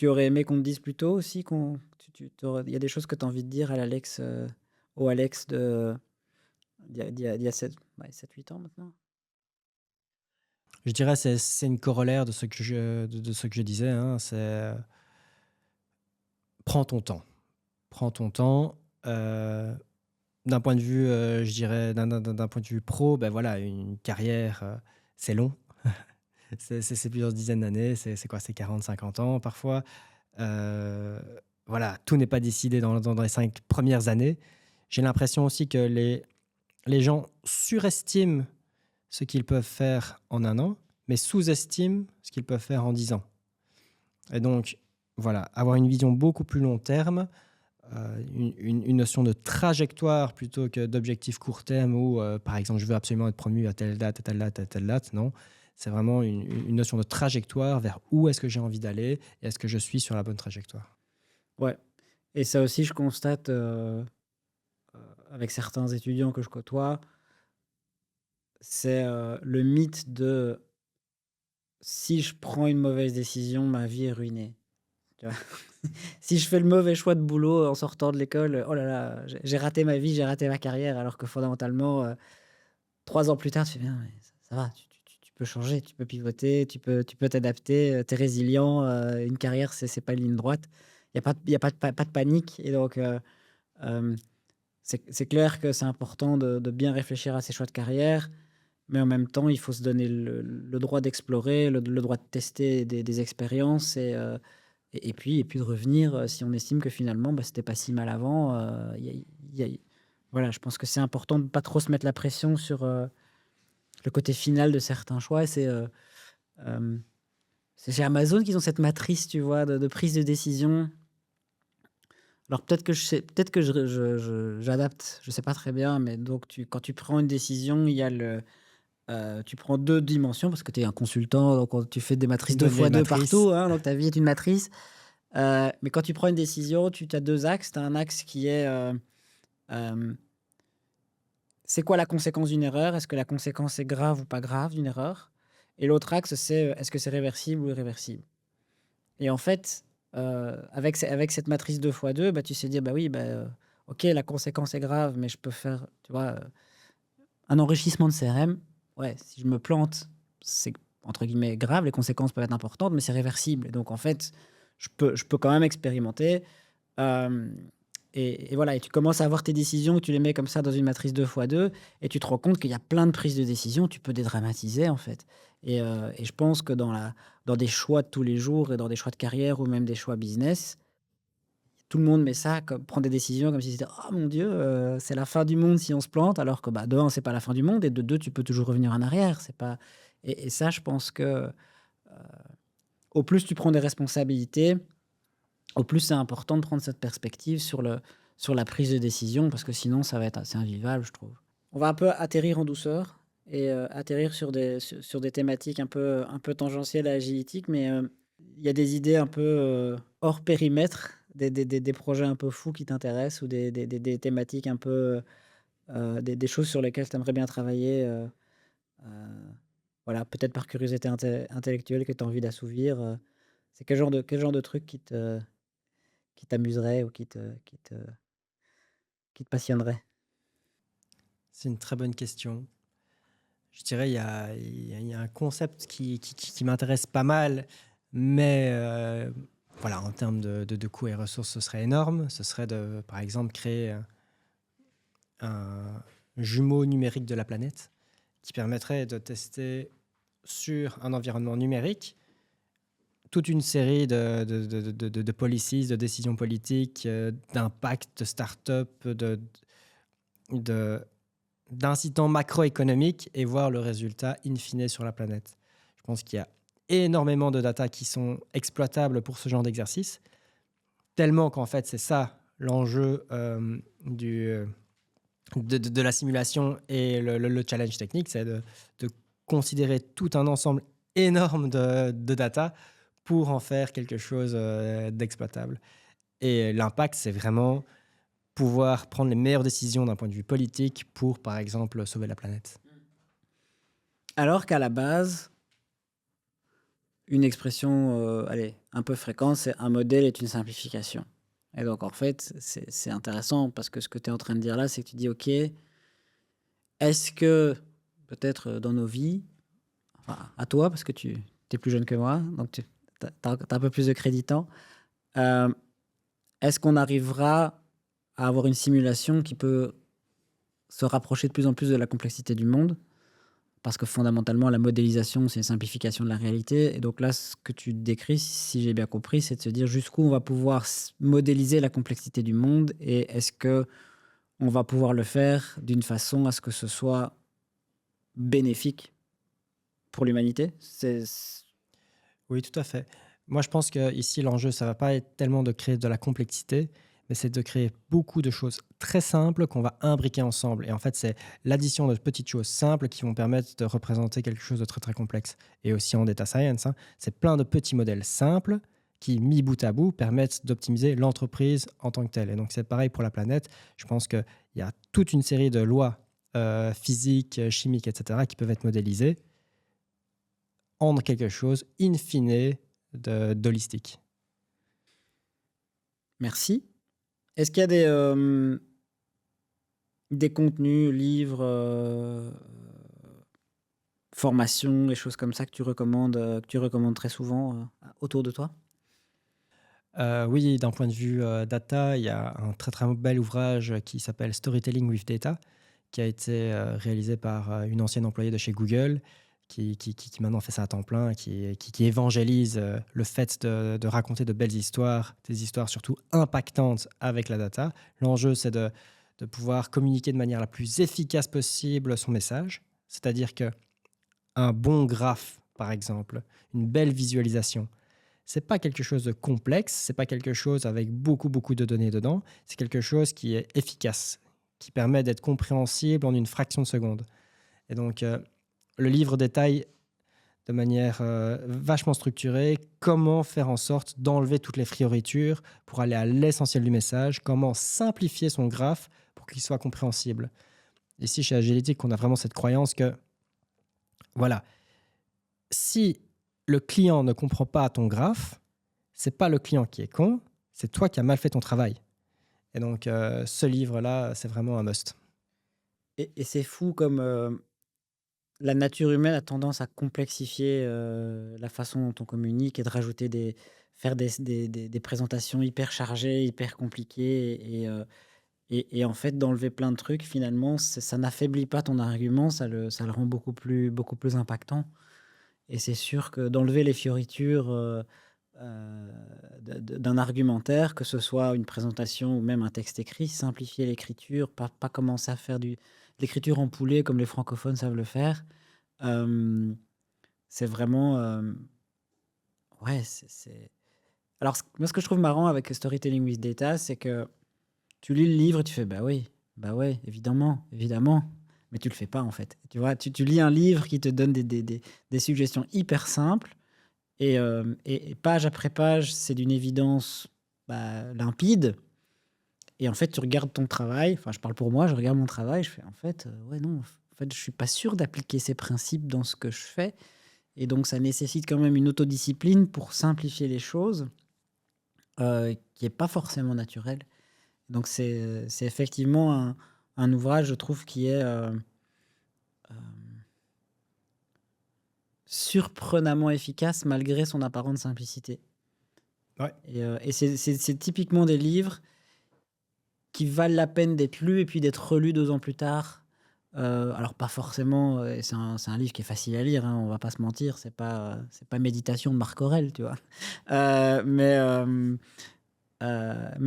aurais aimé qu'on te dise plus tôt aussi, il y a des choses que tu as envie de dire à l'Alex, au Alex d'il y a 7-8 ans maintenant. Je dirais c'est une corollaire de ce que de ce que je disais, hein, c'est prends ton temps. Prends ton temps. D'un point de vue, je dirais, d'un point de vue pro, ben voilà, une carrière, c'est long. C'est plusieurs dizaines d'années, c'est quoi? C'est 40, 50 ans parfois. Heu, voilà, tout n'est pas décidé dans les 5 premières années. J'ai l'impression aussi que les gens surestiment ce qu'ils peuvent faire en 1 an, mais sous-estiment ce qu'ils peuvent faire en 10 ans. Et donc, voilà, avoir une vision beaucoup plus long terme, une notion de trajectoire plutôt que d'objectif court terme où, par exemple, je veux absolument être promu à telle date, à telle date, à telle date. Non, c'est vraiment une notion de trajectoire vers où est-ce que j'ai envie d'aller et est-ce que je suis sur la bonne trajectoire. Ouais, et ça aussi je constate, avec certains étudiants que je côtoie, c'est, le mythe de: «Si je prends une mauvaise décision, ma vie est ruinée». Tu vois? Si je fais le mauvais choix de boulot en sortant de l'école, oh là là, j'ai raté ma vie, j'ai raté ma carrière, alors que fondamentalement, 3 ans plus tard, tu fais: «Bien, mais ça va, tu peux changer, tu peux pivoter, tu peux t'adapter, tu es résilient, une carrière, c'est pas une ligne droite». Il y a pas de panique, et donc hem, c'est clair que c'est important de bien réfléchir à ses choix de carrière, mais en même temps, il faut se donner le droit d'explorer, le droit de tester des expériences, et puis de revenir, si on estime que finalement, bah, c'était pas si mal avant, voilà, je pense que c'est important de pas trop se mettre la pression sur, le côté final de certains choix. Et hem, c'est chez Amazon qu'ils ont cette matrice, tu vois, de prise de décision. Alors peut-être que j'adapte, je sais pas très bien, mais donc quand tu prends une décision, il y a tu prends 2 dimensions parce que tu es un consultant, donc tu fais des matrices 2 Bonne vieille fois 2 matrice. partout, hein, donc ta vie est une matrice. Mais quand tu prends une décision, tu as 2 axes. Tu as un axe qui est, hem, c'est quoi la conséquence d'une erreur? Est-ce que la conséquence est grave ou pas grave d'une erreur? Et l'autre axe, c'est, est-ce que c'est réversible ou irréversible? Et en fait, avec cette matrice 2 fois 2, bah, tu sais dire: «Bah oui, bah, OK, la conséquence est grave, mais je peux faire», tu vois, un enrichissement de CRM. Ouais, si je me plante, c'est entre guillemets «grave», les conséquences peuvent être importantes, mais c'est réversible, et donc en fait, je peux quand même expérimenter. Hem et voilà, et tu commences à avoir tes décisions, tu les mets comme ça dans une matrice 2 fois 2, et tu te rends compte qu'il y a plein de prises de décisions, tu peux dédramatiser, en fait. Et je pense que dans des choix de tous les jours et dans des choix de carrière ou même des choix business, tout le monde met ça comme prend des décisions comme si c'était: «Oh mon Dieu, c'est la fin du monde si on se plante», alors que, bah, de 1, c'est pas la fin du monde, et de 2, tu peux toujours revenir en arrière. C'est pas et ça, je pense que, au plus tu prends des responsabilités, au plus c'est important de prendre cette perspective sur la prise de décision, parce que sinon ça va être assez invivable, je trouve. On va un peu atterrir en douceur et atterrir sur des thématiques un peu tangentielles et agilitiques, mais il y a des idées un peu, hors périmètre, des projets un peu fous qui t'intéressent, ou des thématiques un peu, des choses sur lesquelles tu aimerais bien travailler, heu, voilà, peut-être par curiosité intellectuelle que tu as envie d'assouvir, c'est quel genre de truc qui t'amuserait, ou qui te passionnerait? C'est une très bonne question. Je dirais il y a un concept qui m'intéresse pas mal, mais voilà, en termes de coûts et ressources, ce serait énorme. Ce serait de, par exemple, créer un jumeau numérique de la planète qui permettrait de tester sur un environnement numérique toute une série de policies, de décisions politiques, d'impact, de start-up, de, d'incitants macroéconomiques et voir le résultat in fine sur la planète. Je pense qu'il y a énormément de data qui sont exploitables pour ce genre d'exercice, tellement qu'en fait, c'est ça l'enjeu de la simulation et le challenge technique, c'est de considérer tout un ensemble énorme de data pour en faire quelque chose d'exploitable. Et l'impact, c'est vraiment pouvoir prendre les meilleures décisions d'un point de vue politique pour, par exemple, sauver la planète. Alors qu'à la base, une expression, allez, un peu fréquente, c'est: «Un modèle est une simplification». Et donc, en fait, c'est intéressant parce que ce que tu es en train de dire là, c'est que tu dis, OK, est-ce que peut-être dans nos vies, enfin, à toi, parce que tu es plus jeune que moi, donc tu as un peu plus de crédit temps, euh, est-ce qu'on arrivera à avoir une simulation qui peut se rapprocher de plus en plus de la complexité du monde? Parce que fondamentalement, la modélisation, c'est une simplification de la réalité. Et donc là, ce que tu décris, si j'ai bien compris, c'est de se dire jusqu'où on va pouvoir modéliser la complexité du monde et est-ce que on va pouvoir le faire d'une façon à ce que ce soit bénéfique pour l'humanité. Oui, tout à fait. Moi, je pense que ici l'enjeu, ça va pas être tellement de créer de la complexité, mais c'est de créer beaucoup de choses très simples qu'on va imbriquer ensemble. Et en fait, c'est l'addition de petites choses simples qui vont permettre de représenter quelque chose de très, très complexe. Et aussi en data science, hein, c'est plein de petits modèles simples qui, mis bout à bout, permettent d'optimiser l'entreprise en tant que telle. Et donc, c'est pareil pour la planète. Je pense qu'il y a toute une série de lois physiques, chimiques, etc., qui peuvent être modélisées en quelque chose, in fine, d'holistique. Merci. Est-ce qu'il y a des contenus, livres, formations, des choses comme ça que tu recommandes très souvent autour de toi? Oui, d'un point de vue data, il y a un très très bel ouvrage qui s'appelle Storytelling with Data, qui a été réalisé par une ancienne employée de chez Google, qui maintenant fait ça à temps plein, qui évangélise le fait de raconter de belles histoires, des histoires surtout impactantes avec la data. L'enjeu, c'est de pouvoir communiquer de manière la plus efficace possible son message, c'est-à-dire que un bon graphe, par exemple, une belle visualisation, c'est pas quelque chose de complexe, c'est pas quelque chose avec beaucoup, beaucoup de données dedans, c'est quelque chose qui est efficace, qui permet d'être compréhensible en une fraction de seconde. Et donc, le livre détaille de manière vachement structurée comment faire en sorte d'enlever toutes les fioritures pour aller à l'essentiel du message, comment simplifier son graphe pour qu'il soit compréhensible. Ici, chez Agility, on a vraiment cette croyance que, voilà, si le client ne comprend pas ton graphe, c'est pas le client qui est con, c'est toi qui as mal fait ton travail. Et donc, ce livre-là, c'est vraiment un must. Et c'est fou comme la nature humaine a tendance à complexifier la façon dont on communique et de rajouter faire des présentations hyper chargées, hyper compliquées et en fait d'enlever plein de trucs finalement, ça n'affaiblit pas ton argument, ça le rend beaucoup plus impactant. Et c'est sûr que d'enlever les fioritures heu, d'un argumentaire, que ce soit une présentation ou même un texte écrit, simplifier l'écriture, pas commencer à faire de l'écriture en poulet comme les francophones savent le faire. Hem, c'est vraiment, ouais, alors moi ce que je trouve marrant avec Storytelling with Data, c'est que tu lis le livre et tu fais: «Bah oui, bah ouais, évidemment, évidemment», mais tu le fais pas en fait. Tu vois? Tu lis un livre qui te donne des suggestions hyper simples et page après page, c'est d'une évidence, bah, limpide et en fait, tu regardes ton travail, enfin, je parle pour moi, je regarde mon travail, je fais: «En fait, ouais, non, en fait, je suis pas sûr d'appliquer ces principes dans ce que je fais» et donc ça nécessite quand même une autodiscipline pour simplifier les choses, qui est pas forcément naturelle. Donc c'est effectivement un ouvrage, je trouve, qui est, hem, surprenamment efficace malgré son apparente simplicité. Ouais. Et c'est typiquement des livres qui valent la peine d'être lus et puis d'être relus 2 ans plus tard. Alors pas forcément, c'est un livre qui est facile à lire, hein, on va pas se mentir, c'est pas Méditation de Marc Aurèle, tu vois? Mais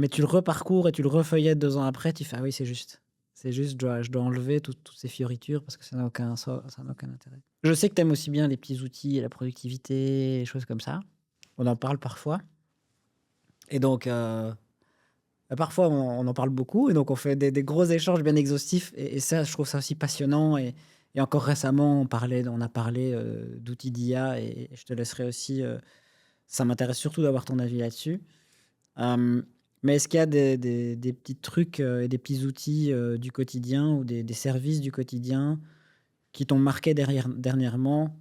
tu le reparcours et tu le refeuillettes 2 ans après, tu fais: «Ah oui, c'est juste. C'est juste, je dois enlever toutes ces fioritures parce que ça n'a aucun intérêt». Je sais que tu aimes aussi bien les petits outils et la productivité, les choses comme ça. On en parle parfois et donc parfois on en parle beaucoup et donc on fait des gros échanges bien exhaustifs et ça, je trouve ça aussi passionnant et encore récemment, on a parlé, d'outils d'IA et je te laisserai aussi, ça m'intéresse surtout d'avoir ton avis là-dessus. Hem, mais est-ce qu'il y a des petits trucs, et des petits outils, du quotidien ou des services du quotidien qui t'ont marqué dernièrement,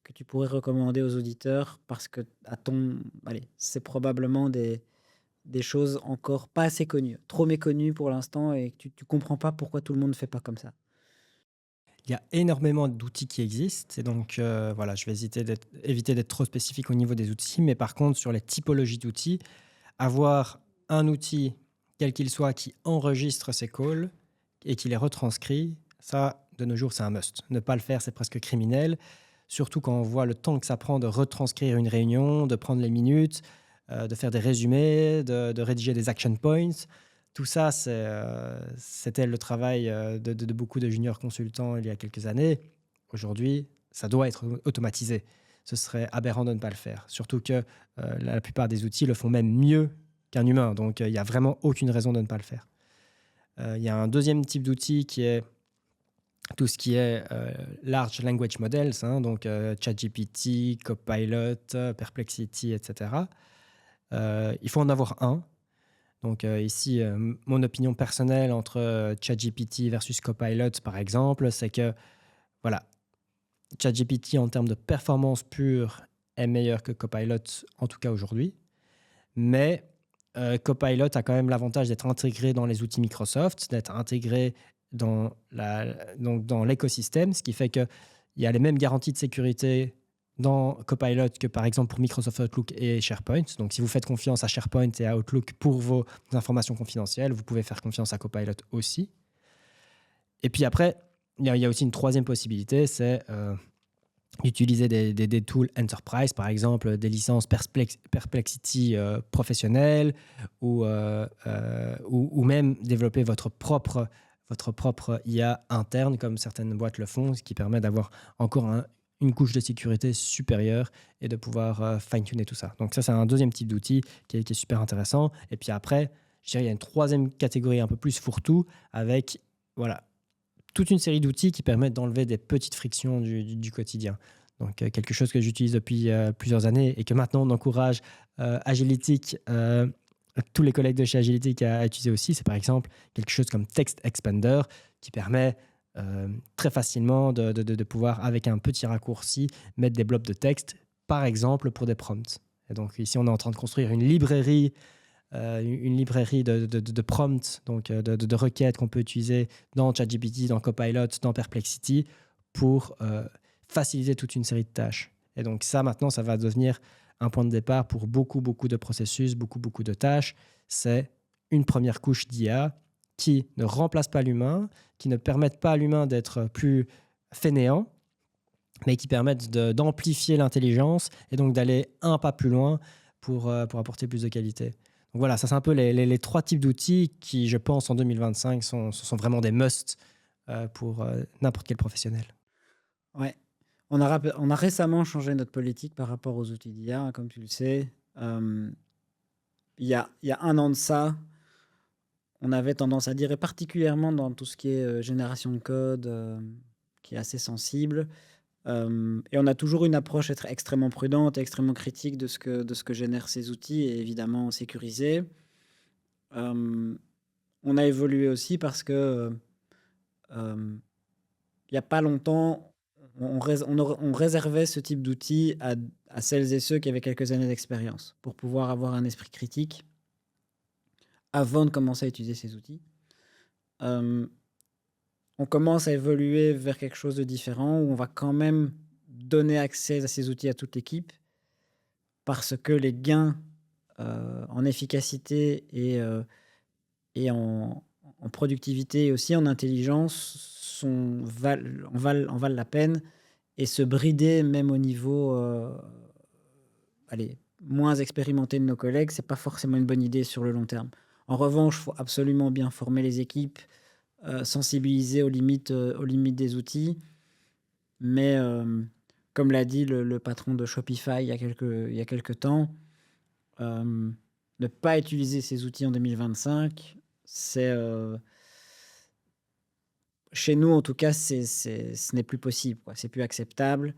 que tu pourrais recommander aux auditeurs? Parce que à ton allez, c'est probablement des choses encore pas assez connues, trop méconnues pour l'instant et que tu comprends pas pourquoi tout le monde ne fait pas comme ça? Il y a énormément d'outils qui existent et donc voilà, je vais éviter d'être trop spécifique au niveau des outils, mais par contre sur les typologies d'outils, avoir un outil, quel qu'il soit, qui enregistre ses calls et qui les retranscrit, ça, de nos jours, c'est un must. Ne pas le faire, c'est presque criminel, surtout quand on voit le temps que ça prend de retranscrire une réunion, de prendre les minutes, de faire des résumés, de rédiger des action points. Tout ça, c'était le travail de beaucoup de juniors consultants il y a quelques années. Aujourd'hui, ça doit être automatisé. Ce serait aberrant de ne pas le faire. Surtout que la plupart des outils le font même mieux qu'un humain. Donc, il n'y a vraiment aucune raison de ne pas le faire. Il y a un deuxième type d'outil qui est tout ce qui est Large Language Models, hein, donc ChatGPT, Copilot, Perplexity, etc. Il faut en avoir un. Donc ici, mon opinion personnelle entre ChatGPT versus Copilot, par exemple, c'est que voilà, ChatGPT en termes de performance pure est meilleur que Copilot, en tout cas aujourd'hui. Mais Copilot a quand même l'avantage d'être intégré dans les outils Microsoft, d'être intégré donc dans l'écosystème, ce qui fait qu'il y a les mêmes garanties de sécurité dans Copilot que par exemple pour Microsoft Outlook et SharePoint. Donc si vous faites confiance à SharePoint et à Outlook pour vos informations confidentielles, vous pouvez faire confiance à Copilot aussi. Et puis après, il y a aussi une troisième possibilité, c'est d'utiliser des tools enterprise, par exemple des licences Perplexity professionnelles ou même développer votre propre IA interne, comme certaines boîtes le font, ce qui permet d'avoir encore une couche de sécurité supérieure et de pouvoir fine-tuner tout ça. Donc ça, c'est un deuxième type d'outil qui est super intéressant. Et puis après, je dirais, il y a une troisième catégorie un peu plus fourre-tout avec voilà, toute une série d'outils qui permettent d'enlever des petites frictions du quotidien. Donc, quelque chose que j'utilise depuis plusieurs années et que maintenant on encourage Agilitic, tous les collègues de chez Agilitic à utiliser aussi, c'est par exemple quelque chose comme Text Expander qui permet très facilement de pouvoir, avec un petit raccourci, mettre des blocs de texte, par exemple pour des prompts. Et donc ici, on est en train de construire une librairie de prompts, donc de requêtes qu'on peut utiliser dans ChatGPT, dans Copilot, dans Perplexity pour faciliter toute une série de tâches. Et donc ça, maintenant, ça va devenir un point de départ pour beaucoup, beaucoup de processus, beaucoup, beaucoup de tâches. C'est une première couche d'IA qui ne remplace pas l'humain, qui ne permettent pas à l'humain d'être plus fainéant, mais qui permettent d'amplifier l'intelligence et donc d'aller un pas plus loin pour apporter plus de qualité. Donc voilà, ça c'est un peu les trois types d'outils qui, je pense, en 2025, sont vraiment des musts pour n'importe quel professionnel. Ouais. On a récemment changé notre politique par rapport aux outils d'IA, hein, comme tu le sais. Il y a 1 an de ça, on avait tendance à dire, et particulièrement dans tout ce qui est génération de code, qui est assez sensible. Et on a toujours une approche être extrêmement prudente et extrêmement critique de ce que génèrent ces outils et évidemment sécurisés. Euh, on a évolué aussi parce que il n'y a pas longtemps, on réservait ce type d'outils à celles et ceux qui avaient quelques années d'expérience pour pouvoir avoir un esprit critique avant de commencer à utiliser ces outils. Euh, on commence à évoluer vers quelque chose de différent où on va quand même donner accès à ces outils à toute l'équipe parce que les gains en efficacité et en productivité et aussi en intelligence en valent la peine et se brider même au niveau allez, moins expérimenté de nos collègues, c'est pas forcément une bonne idée sur le long terme. En revanche, il faut absolument bien former les équipes, sensibiliser aux limites des outils. Mais comme l'a dit le patron de Shopify il y a quelques temps, ne pas utiliser ces outils en 2025, chez nous en tout cas, ce n'est plus possible, quoi. C'est plus acceptable.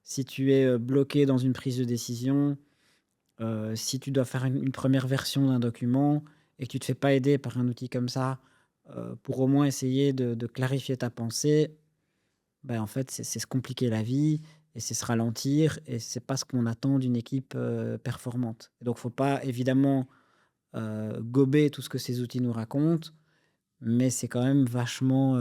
Si tu es bloqué dans une prise de décision, si tu dois faire une première version d'un document et que tu ne te fais pas aider par un outil comme ça, pour au moins essayer de clarifier ta pensée, ben, en fait, c'est se compliquer la vie et c'est se ralentir et c'est pas ce qu'on attend d'une équipe performante. Et donc, faut pas évidemment gober tout ce que ces outils nous racontent, mais c'est quand même vachement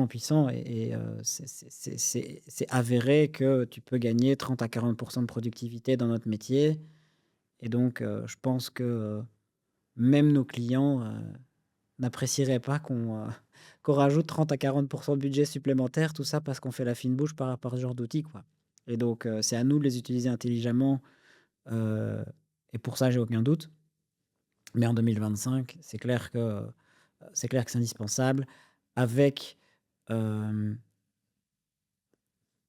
puissant et c'est avéré que tu peux gagner 30 à 40 de productivité dans notre métier et donc je pense que, même nos clients, n'apprécieraient pas qu'on rajoute 30 à 40 de budget supplémentaire, tout ça parce qu'on fait la fine bouche par rapport à ce genre d'outils, quoi. Et donc c'est à nous de les utiliser intelligemment, heu et pour ça, j'ai aucun doute. Mais en 2025, c'est clair que c'est indispensable avec, hem,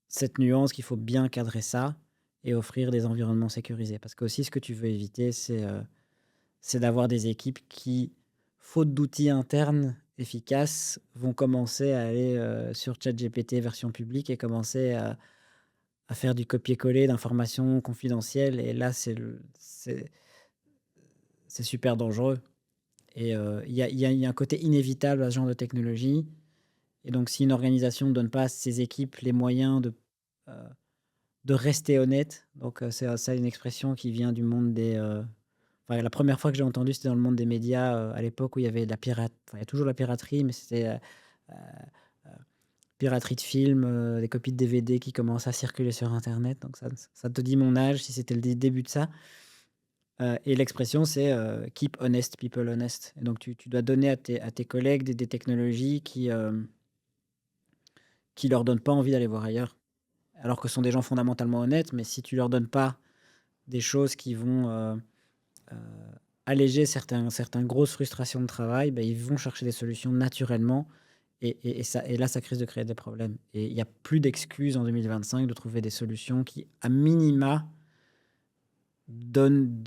cette nuance qu'il faut bien cadrer ça et offrir des environnements sécurisés. Parce qu'aussi ce que tu veux éviter, c'est d'avoir des équipes qui, faute d'outils internes efficaces, vont commencer à aller, sur ChatGPT version publique et commencer à faire du copier-coller d'informations confidentielles et là, c'est super dangereux et il y a un côté inévitable à ce genre de technologie et donc si une organisation ne donne pas à ses équipes les moyens heu, de rester honnête, donc c'est ça une expression qui vient du monde enfin, la première fois que j'ai entendu, c'était dans le monde des médias, à l'époque où il y avait de la enfin, il y a toujours la piraterie, mais c'était, heu heu, piraterie de films, des copies de DVD qui commencent à circuler sur internet, donc ça te dit mon âge si c'était le début de ça, et l'expression c'est, «Keep honest people honest» et donc tu dois donner à tes collègues des technologies qui leur donnent pas envie d'aller voir ailleurs. Alors que ce sont des gens fondamentalement honnêtes, mais si tu leur donnes pas des choses qui vont, heu, alléger certains grosses frustrations de travail, bah, ils vont chercher des solutions naturellement et là, ça risque de créer des problèmes et il y a plus d'excuses en 2025 de trouver des solutions qui, à minima, donnent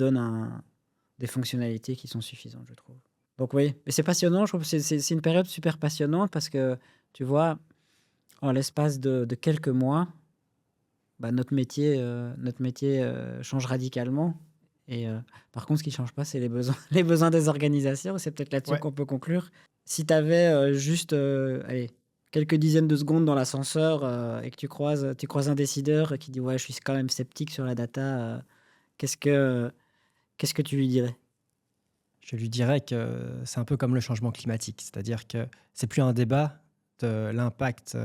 des fonctionnalités qui sont suffisantes, je trouve. Donc oui, mais c'est passionnant, je trouve que c'est une période super passionnante parce que, tu vois, en l'espace de quelques mois, bah, notre métier, change radicalement et par contre, ce qui change pas, c'est les besoins les besoins des organisations. C'est peut-être là-dessus Ouais. qu'on peut conclure. Si tu avais, juste, allez, quelques dizaines de secondes dans l'ascenseur, et que tu croises un décideur qui dit: «Ouais, je suis quand même sceptique sur la data», qu'est-ce que qu'est-ce que tu lui dirais? Je lui dirais que c'est un peu comme le changement climatique, c'est-à-dire que c'est plus un débat de l'impact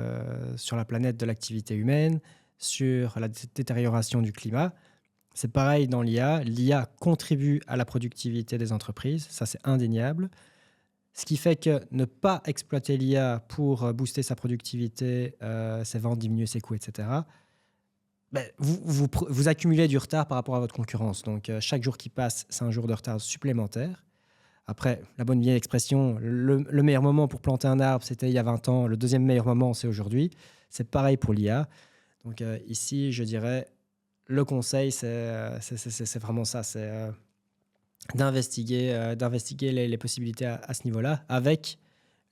sur la planète de l'activité humaine, sur la détérioration du climat. C'est pareil dans l'IA. L'IA contribue à la productivité des entreprises, ça c'est indéniable. Ce qui fait que ne pas exploiter l'IA pour booster sa productivité, ses ventes, diminuer ses coûts, etc., ben, vous accumulez du retard par rapport à votre concurrence. Donc chaque jour qui passe, c'est un jour de retard supplémentaire. Après, la bonne vieille expression, le meilleur moment pour planter un arbre, c'était il y a 20 ans. Le deuxième meilleur moment, c'est aujourd'hui. C'est pareil pour l'IA. Donc ici, je dirais, le conseil, c'est vraiment ça. C'est d'investiguer les possibilités à ce niveau-là, avec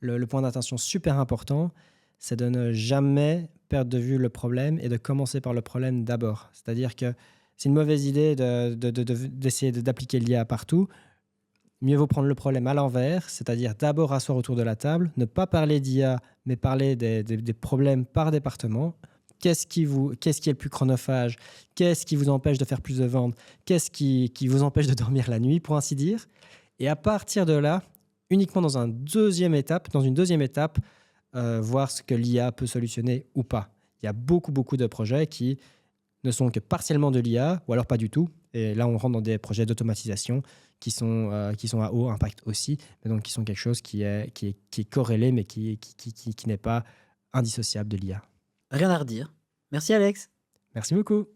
le point d'attention super important, c'est de ne jamais perdre de vue le problème et de commencer par le problème d'abord. C'est-à-dire que c'est une mauvaise idée d'essayer d'appliquer l'IA partout. Mieux vaut prendre le problème à l'envers, c'est-à-dire d'abord asseoir autour de la table, ne pas parler d'IA, mais parler des problèmes par département. Qu'est-ce qui est le plus chronophage? Qu'est-ce qui vous empêche de faire plus de ventes? Qu'est-ce qui vous empêche de dormir la nuit, pour ainsi dire? Et à partir de là, uniquement dans une deuxième étape, voir ce que l'IA peut solutionner ou pas. Il y a beaucoup de projets qui ne sont que partiellement de l'IA, ou alors pas du tout. Et là, on rentre dans des projets d'automatisation qui sont à haut impact aussi, mais donc qui sont quelque chose qui est corrélé, mais qui n'est pas indissociable de l'IA. Rien à redire. Merci Alex. Merci beaucoup.